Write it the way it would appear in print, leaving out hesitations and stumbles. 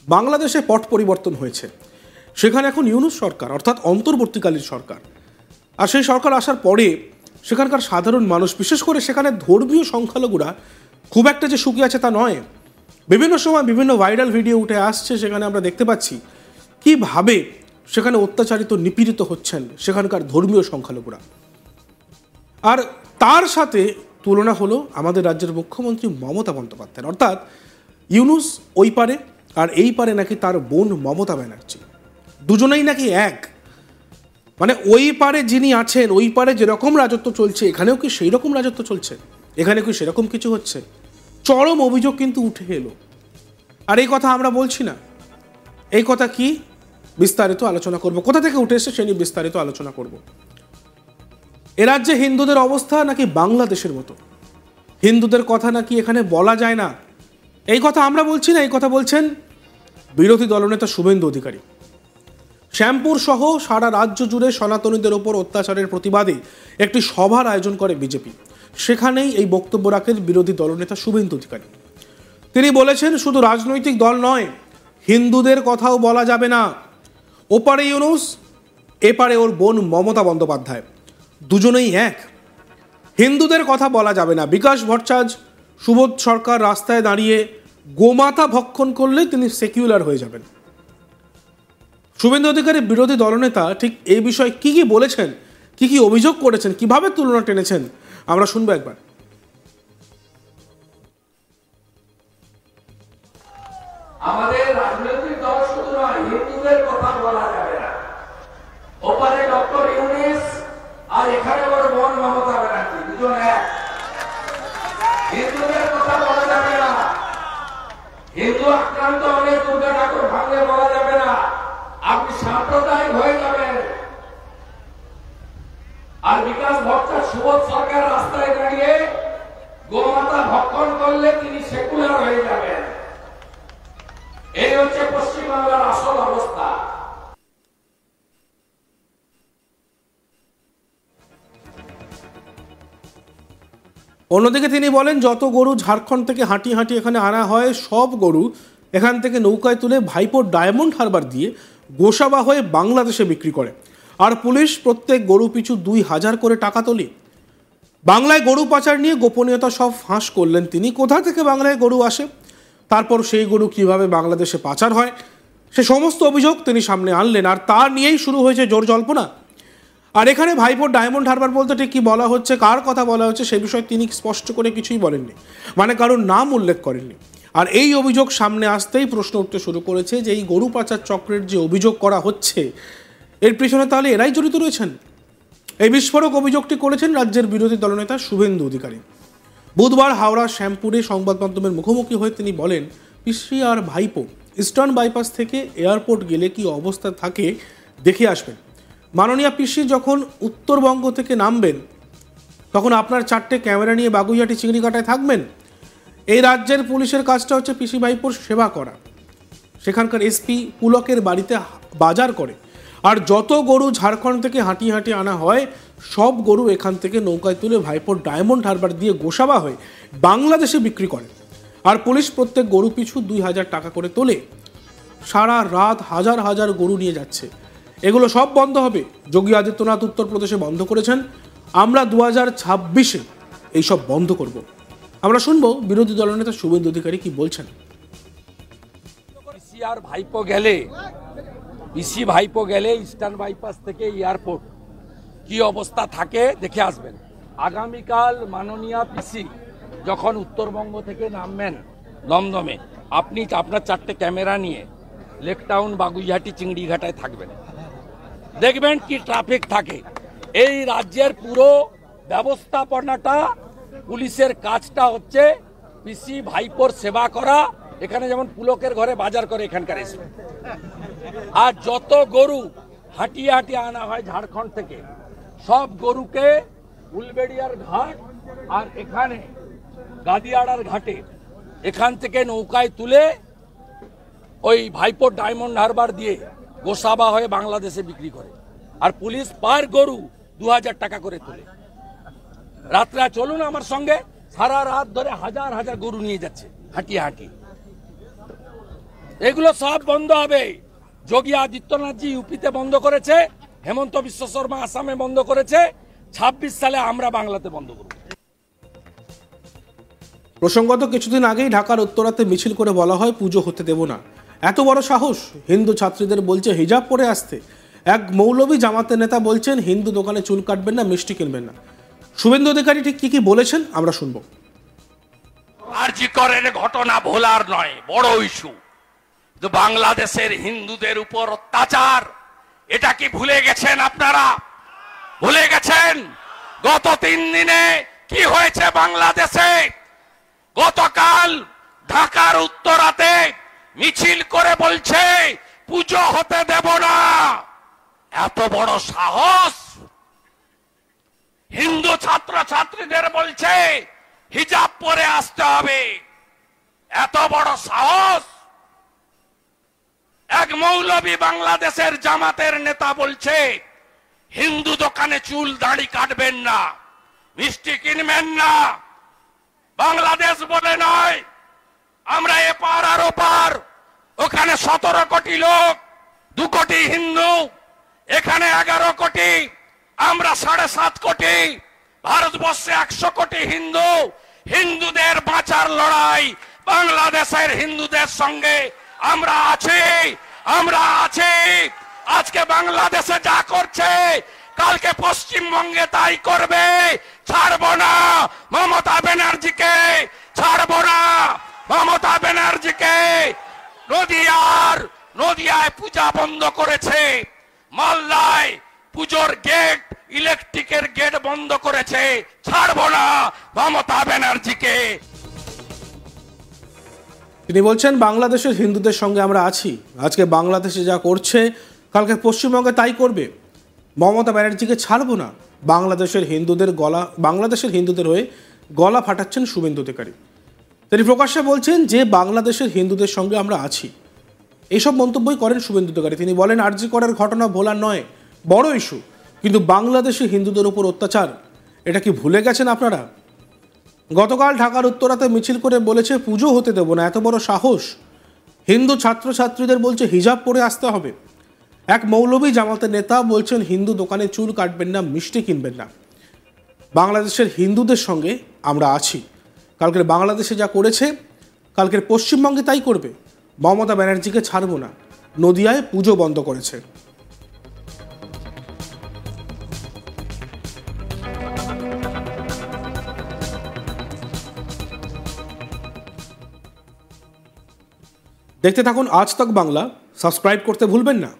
বাংলাদেশে পট পরিবর্তন হয়েছে, সেখানে এখন ইউনূস সরকার অর্থাৎ অন্তর্বর্তীকালীন সরকার। আর সেই সরকার আসার পরে সেখানকার সাধারণ মানুষ, বিশেষ করে সেখানে ধর্মীয় সংখ্যালঘুরা খুব একটা যে সুখী আছে তা নয়। বিভিন্ন সময় বিভিন্ন ভাইরাল ভিডিও উঠে আসছে, সেখানে আমরা দেখতে পাচ্ছি কিভাবে সেখানে অত্যাচারিত নিপীড়িত হচ্ছেন সেখানকার ধর্মীয় সংখ্যালঘুরা। আর তার সাথে তুলনা হলো আমাদের রাজ্যের মুখ্যমন্ত্রী মমতা বন্দ্যোপাধ্যায়, অর্থাৎ ইউনূস ওই পারে আর এই পারে নাকি তার বোন মমতা ব্যানার্জি, দুজনেই নাকি এক। মানে ওই পারে যিনি আছেন, ওই পারে যেরকম রাজত্ব চলছে এখানেও কি সেই রকম রাজত্ব চলছে, এখানে কি সেরকম কিছু হচ্ছে? চরম অভিযোগ কিন্তু উঠে এলো। আর এই কথা আমরা বলছি না, এই কথা কি বিস্তারিত আলোচনা করব, কোথা থেকে উঠে এসে সে নিয়ে বিস্তারিত আলোচনা করব। এ রাজ্যে হিন্দুদের অবস্থা নাকি বাংলাদেশের মতো, হিন্দুদের কথা নাকি এখানে বলা যায় না, এই কথা আমরা বলছি না, এই কথা বলছেন বিরোধী দলনেতা শুভেন্দু অধিকারী। শ্যামপুর সহ সারা রাজ্য জুড়ে সনাতনীদের ওপর অত্যাচারের প্রতিবাদে একটি সভার আয়োজন করে বিজেপি। সেখানেই এই বক্তব্য রাখেন বিরোধী দলনেতা শুভেন্দু অধিকারী। তিনি বলেছেন, শুধু রাজনৈতিক দল নয়, হিন্দুদের কথাও বলা যাবে না। ওপারে ইউনূস, এপারে ওর বোন মমতা বন্দ্যোপাধ্যায়, দুজনেই এক। হিন্দুদের কথা বলা যাবে না। বিকাশ ভট্টাচার্য, সুবোধ সরকার রাস্তায় দাঁড়িয়ে গোমাতা ভক্ষণ করলে তিনি সেকুলার হয়ে যাবেন। শুভেন্দু অধিকারী বিরোধী দলনেতা ঠিক এই বিষয়ে কি কি বলেছেন, কি কি অভিযোগ করেছেন, কিভাবে তুলনা টেনেছেন, আমরা শুনবো একবার। আমাদের রাজনৈতিক দল শুধু নয়, হিন্দুদের কথা বলা যাবে না। ওপারে ডক্টর ইউনূস আর এখানে ওর বোন মমতা ব্যানার্জি, দুজন এক। হিন্দুদের কথা বলা যাবে না। হিন্দু আক্রান্ত হলে দুর্গা ঠাকুর ভাঙলে বলা যাবে না, আপনি সাম্প্রদায়িক হয়ে যাবেন। আর বিকাশ ভট্টাচার্য, সুবোধ সরকার রাস্তায় দাঁড়িয়ে গোমাতা ভক্ষণ করলে তিনি সেকুলার হয়ে যাবেন। এই হচ্ছে পশ্চিমবাংলার আসল অবস্থা। অন্যদিকে তিনি বলেন, যত গরু ঝাড়খণ্ড থেকে হাঁটি হাঁটি এখানে আনা হয়, সব গরু এখান থেকে নৌকায় তুলে ভাইপোর ডায়মন্ড হারবার দিয়ে গোসাবা হয়ে বাংলাদেশে বিক্রি করে। আর পুলিশ প্রত্যেক গরু পিছু 2000 করে টাকা তোলে। বাংলায় গরু পাচার নিয়ে গোপনীয়তা সব ফাঁস করলেন তিনি। কোথা থেকে বাংলায় গরু আসে, তারপর সেই গরু কিভাবে বাংলাদেশে পাচার হয়, সে সমস্ত অভিযোগ তিনি সামনে আনলেন। আর তা নিয়েই শুরু হয়েছে জোর জল্পনা। আর এখানে ভাইপোর ডায়মন্ড হারবার বলতে ঠিক কী বলা হচ্ছে, কার কথা বলা হচ্ছে, সে বিষয়ে তিনি স্পষ্ট করে কিছুই বলেননি, মানে কারোর নাম উল্লেখ করেননি। আর এই অভিযোগ সামনে আসতেই প্রশ্ন উঠতে শুরু করেছে যে এই গরু পাচার চক্রের যে অভিযোগ করা হচ্ছে, এর পিছনে তাহলে এরাই জড়িত রয়েছেন। এই বিস্ফোরক অভিযোগটি করেছেন রাজ্যের বিরোধী দলনেতা শুভেন্দু অধিকারী। বুধবার হাওড়া শ্যামপুরে সংবাদ মাধ্যমের মুখোমুখি হয়ে তিনি বলেন, পিসি আর ভাইপো ইস্টার্ন বাইপাস থেকে এয়ারপোর্ট গেলে কি অবস্থা থাকে দেখে আসবেন। মাননীয় পিসি যখন উত্তরবঙ্গ থেকে নামবেন, তখন আপনার 4টে ক্যামেরা নিয়ে বাগুইহাটি চিংড়িঘাটায় থাকবেন। এই রাজ্যের পুলিশের কাজটা হচ্ছে পিসি ভাইপোর সেবা করা। সেখানকার এসপি পুলকের বাড়িতে বাজার করে। আর যত গরু ঝাড়খণ্ড থেকে হাঁটি হাঁটি আনা হয়, সব গরু এখান থেকে নৌকায় তুলে ভাইপোর ডায়মন্ড হারবার দিয়ে গোসাবা হয়ে বাংলাদেশে বিক্রি করে। আর পুলিশ প্রত্যেক গরু পিছু 2000 টাকা করে তোলে। সারা রাত হাজার হাজার গরু নিয়ে যাচ্ছে। এগুলো সব বন্ধ হবে। যোগী আদিত্যনাথ উত্তরপ্রদেশে বন্ধ করেছেন, আমরা 2026-এ এইসব বন্ধ করব। আমরা শুনবো বিরোধী দলনেতা শুভেন্দু অধিকারী কি বলছেন। পিসি ভাইপো গেলে ইস্টার্ন বাইপাস থেকে এয়ারপোর্ট কি অবস্থা থাকে দেখে আসবেন। আগামীকাল মাননীয় পিসি যখন উত্তরবঙ্গ থেকে নামবেন দমদমে, আপনি আপনার 4টে ক্যামেরা নিয়ে লেক টাউন বাগুইহাটি চিংড়িঘাটায় থাকবেন, দেখবেন কি ট্রাফিক থাকে। এই রাজ্যের পুরো ব্যবস্থাপনাটা, পুলিশের কাজটা হচ্ছে পিসি ভাইপোর সেবা করা। এখানে যেমন পুলকের ঘরে বাজার করে এখানকার এসে, আর যত গরু হাঁটিয়ে হাঁটিয়ে আনা হয় ঝাড়খণ্ড থেকে, সব গরুকে উলবেড়িয়ার ঘাট আর এখানে গাদিয়াড়ার ঘাটে এখান থেকে নৌকায় তুলে ওই ভাইপোর ডায়মন্ড হারবার দিয়ে গোসাবা হয়ে বাংলাদেশে বিক্রি করে। আর পুলিশ পার গরু 2000 টাকা করে তোলে। রাত্রে চলুন আমার সঙ্গে, সারা রাত ধরে হাজার হাজার গরু নিয়ে যাচ্ছে হাঁটিয়ে হাঁটিয়ে। এগুলো সব বন্ধ হবে। যোগী আদিত্যনাথজি ইউপিতে বন্ধ করেছে, হেমন্ত বিশ্ব শর্মা আসামে বন্ধ করেছে, 26 সালে আমরা বাংলাতে বন্ধ করব। প্রসঙ্গত কিছুদিন আগেই ঢাকার উত্তরাতে মিছিল করে বলা হয় পুজো হতে দেব না। এত বড় সাহস! হিন্দু ছাত্রীদের বলছে হিজাব পরে আসতে। এক মৌলবী জামাতের নেতা বলছেন হিন্দু দোকানে চুল কাটবেন না, মিষ্টি কিনবেন না। শুভেন্দু অধিকারী ঠিক কি বলেছেন আমরা শুনবো। আরজি করের ঘটনা ভোলার নয়, বড় ইস্যু। বাংলাদেশের হিন্দুদের উপর অত্যাচার, এটা কি ভুলে গেছেন আপনারা? ভুলে গেছেন গত 3 দিনে কি হয়েছে বাংলাদেশে? গতকাল ঢাকার উত্তরাতে মিছিল করে বলছে পুজো হতে দেব না। এত বড় সাহস! হিন্দু ছাত্র ছাত্রীদের বলছে হিজাব পরে আসতে হবে। এত বড় সাহস! এক মৌলবী বাংলাদেশের জামাতের নেতা বলছে হিন্দু দোকানে চুল দাড়ি কাটবেন না, মিষ্টি কিনবেন না। বাংলাদেশ বলে নয়, আমরা এপার আর ওপার। ওখানে 17 কোটি লোক, 2 কোটি হিন্দু, এখানে 11 কোটি, আমরা 7.5 কোটি। ভারতবর্ষে 100 কোটি হিন্দু। হিন্দুদের বাঁচার লড়াই, বাংলাদেশের হিন্দুদের সঙ্গে আমরা আছি, আমরা আছি। আজকে বাংলাদেশে যা করছে কালকে পশ্চিমবঙ্গে তাই করবে। ছাড়বো না মমতা ব্যানার্জিকে, ছাড়বো না মমতা ব্যানার্জিকে। নদিয়ায় পূজা বন্ধ করেছে, মালদায় পুজোর গেট, ইলেকট্রিকের গেট বন্ধ করেছে। ছাড়বো না মমতা ব্যানার্জিকে। তিনি বলছেন বাংলাদেশের হিন্দুদের সঙ্গে আমরা আছি। আজকে বাংলাদেশে যা করছে কালকে পশ্চিমবঙ্গে তাই করবে। মমতা ব্যানার্জিকে ছাড়বো না। বাংলাদেশের হিন্দুদের হয়ে গলা ফাটাচ্ছেন শুভেন্দু অধিকারী। তিনি প্রকাশ্যে বলছেন যে বাংলাদেশের হিন্দুদের সঙ্গে আমরা আছি। এইসব মন্তব্যই করেন শুভেন্দু অধিকারী। তিনি বলেন আরজি করের ঘটনা ভোলার নয়, বড় ইস্যু, কিন্তু বাংলাদেশের হিন্দুদের উপর অত্যাচার এটা কি ভুলে গেছেন আপনারা? গতকাল ঢাকার উত্তরাতে মিছিল করে বলেছে পুজো হতে দেব না। এত বড় সাহস! হিন্দু ছাত্রছাত্রীদের বলছে হিজাব পরে আসতে হবে। এক মৌলবী জামাতের নেতা বলছেন হিন্দু দোকানে চুল কাটবেন না, মিষ্টি কিনবেন না। বাংলাদেশের হিন্দুদের সঙ্গে আমরা আছি। কালকের বাংলাদেশে যা করেছে কালকের পশ্চিমবঙ্গে তাই করবে। মমতা ব্যানার্জিকে ছাড়বো না। নদিয়ায় পুজো বন্ধ করেছে। দেখতে থাকুন আজ তক বাংলা। সাবস্ক্রাইব করতে ভুলবেন না।